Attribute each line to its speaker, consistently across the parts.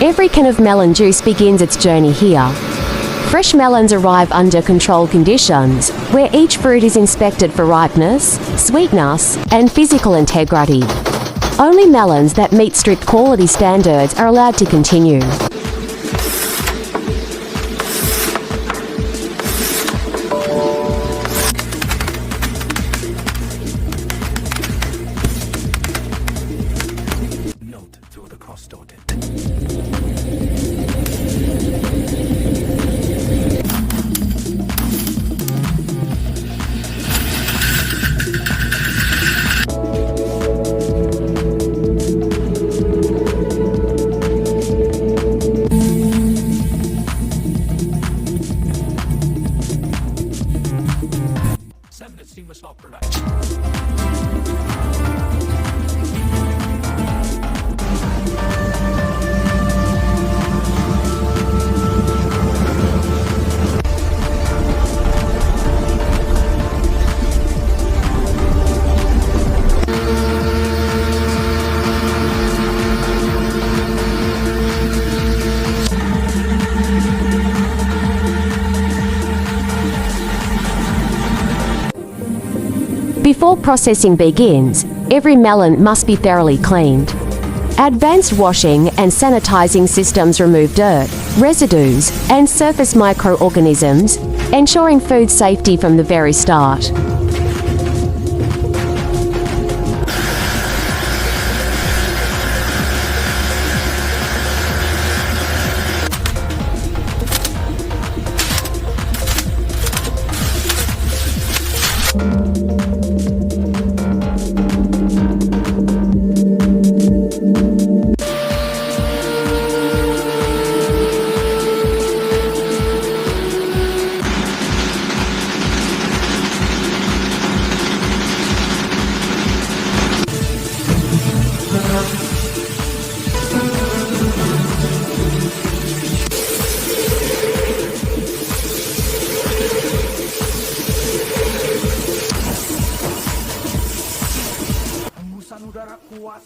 Speaker 1: Every can of melon juice begins its journey here. Fresh melons arrive under controlled conditions, where each fruit is inspected for ripeness, sweetness, and physical integrity. Only melons that meet strict quality standards are allowed to continue.
Speaker 2: Note to the cost audit. Seamless operation.
Speaker 1: Before processing begins, every melon must be thoroughly cleaned. Advanced washing and sanitizing systems remove dirt, residues, and surface microorganisms, ensuring food safety from the very start. Hembusan udara kuat.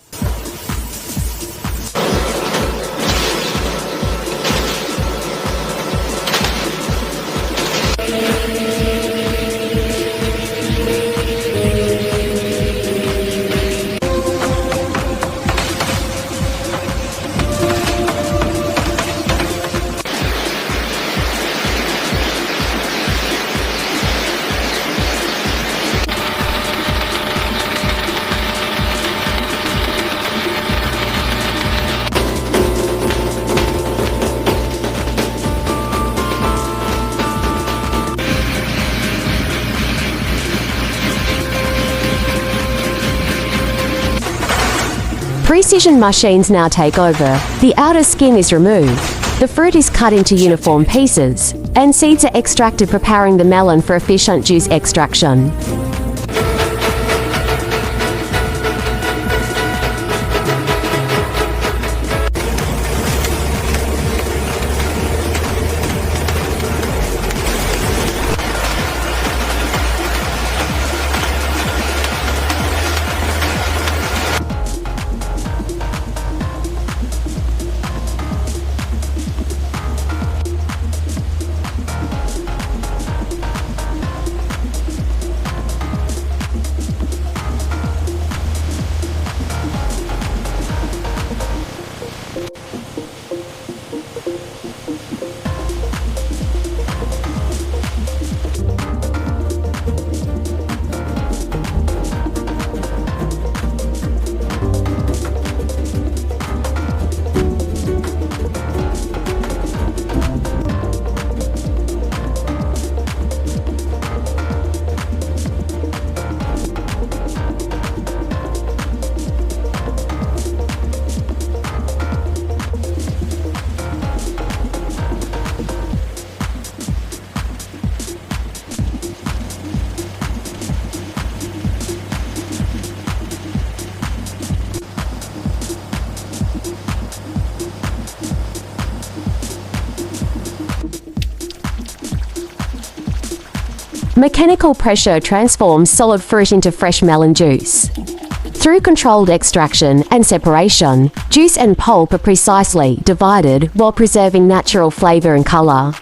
Speaker 1: Precision machines now take over. The outer skin is removed, the fruit is cut into uniform pieces, and seeds are extracted, preparing the melon for efficient juice extraction. Mechanical pressure transforms solid fruit into fresh melon juice. Through controlled extraction and separation, juice and pulp are precisely divided while preserving natural flavor and color.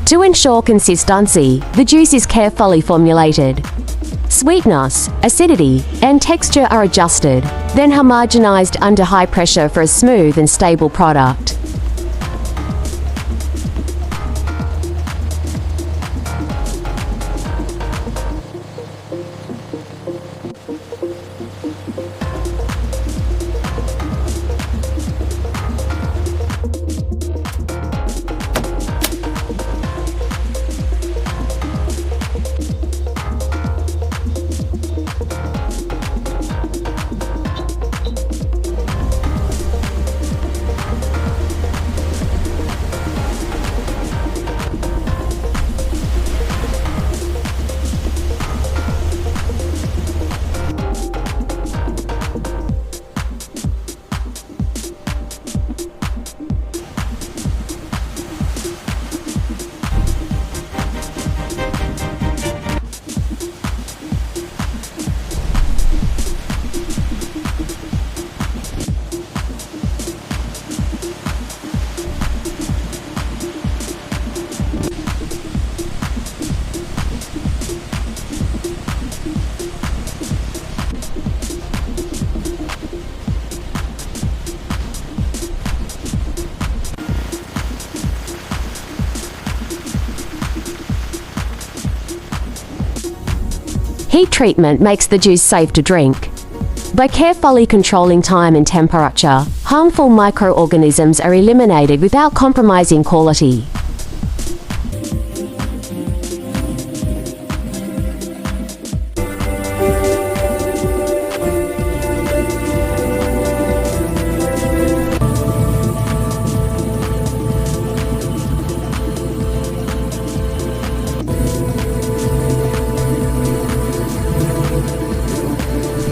Speaker 1: To ensure consistency, the juice is carefully formulated. Sweetness, acidity, and texture are adjusted, then homogenized under high pressure for a smooth and stable product. Heat treatment makes the juice safe to drink. By carefully controlling time and temperature, harmful microorganisms are eliminated without compromising quality.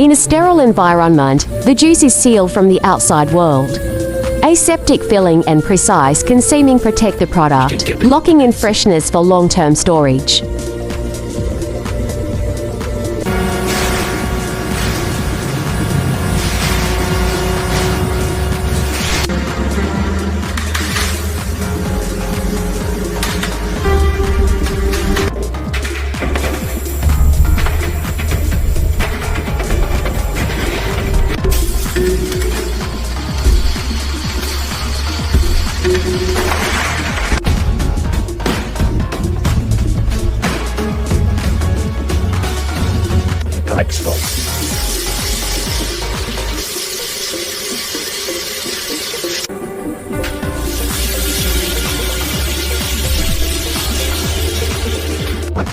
Speaker 1: In a sterile environment, the juice is sealed from the outside world. Aseptic filling and precise concealing protect the product, locking in freshness for long-term storage.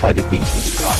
Speaker 2: By the beach was dry.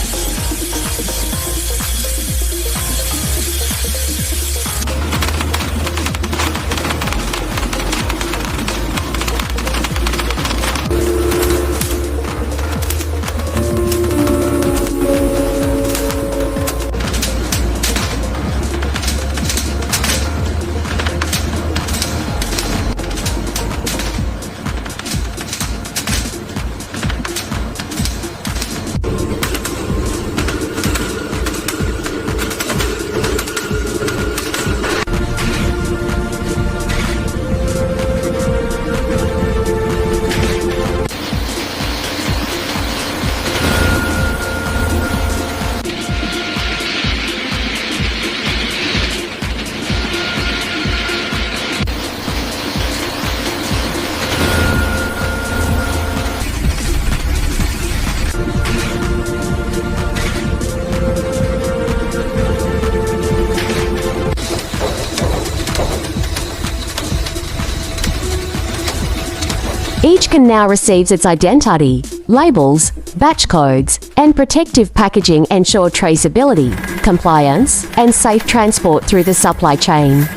Speaker 1: Each can now receive its identity, labels, batch codes, and protective packaging ensure traceability, compliance, and safe transport through the supply chain.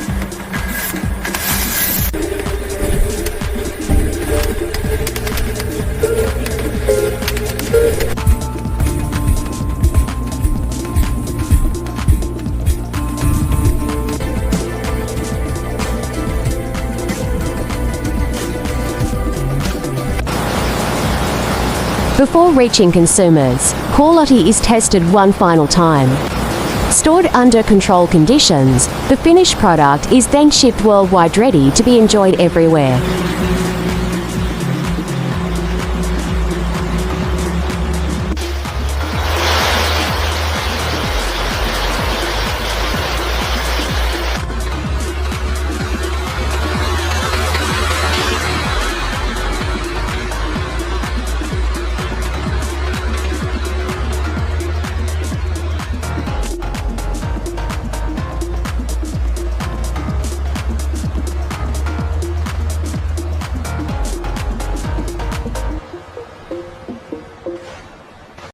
Speaker 1: Before reaching consumers, quality is tested one final time. Stored under controlled conditions, the finished product is then shipped worldwide ready to be enjoyed everywhere.